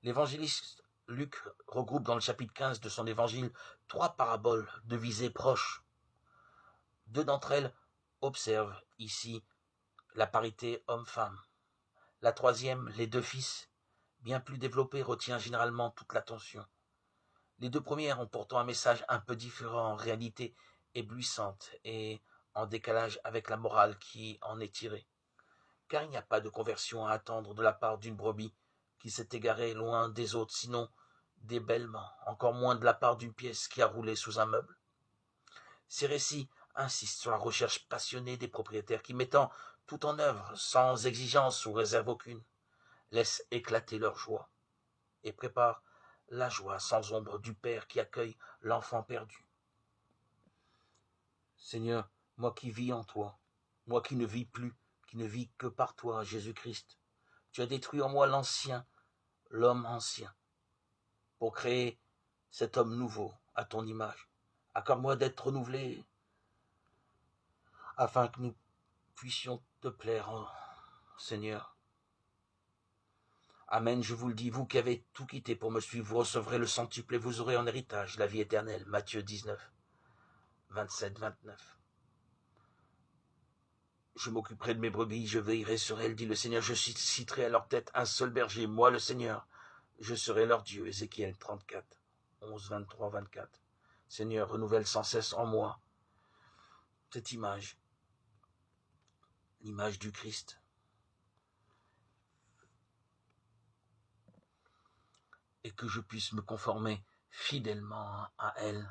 L'évangéliste Luc regroupe dans le chapitre 15 de son évangile 3 paraboles de visée proche. 2 d'entre elles observent ici la parité homme-femme. La troisième, les 2 fils, bien plus développée, retient généralement toute l'attention. Les 2 premières ont pourtant un message un peu différent, en réalité éblouissante et en décalage avec la morale qui en est tirée. Car il n'y a pas de conversion à attendre de la part d'une brebis qui s'est égarée loin des autres, sinon des bêlements, encore moins de la part d'une pièce qui a roulé sous un meuble. Ces récits insistent sur la recherche passionnée des propriétaires qui, mettant tout en œuvre, sans exigence ou réserve aucune, laissent éclater leur joie et préparent la joie sans ombre du Père qui accueille l'enfant perdu. Seigneur, moi qui vis en toi, moi qui ne vis plus, qui ne vis que par toi, Jésus-Christ, tu as détruit en moi l'ancien, l'homme ancien, pour créer cet homme nouveau à ton image. Accorde-moi d'être renouvelé, afin que nous puissions te plaire, oh, Seigneur. Amen, je vous le dis, vous qui avez tout quitté pour me suivre, vous recevrez le centuple et vous aurez en héritage la vie éternelle. Matthieu 19, 27, 29. Je m'occuperai de mes brebis, je veillerai sur elles, dit le Seigneur, je susciterai à leur tête un seul berger, moi le Seigneur, je serai leur Dieu. Ézéchiel 34, 11, 23, 24. Seigneur, renouvelle sans cesse en moi cette image, l'image du Christ. Et que je puisse me conformer fidèlement à elle.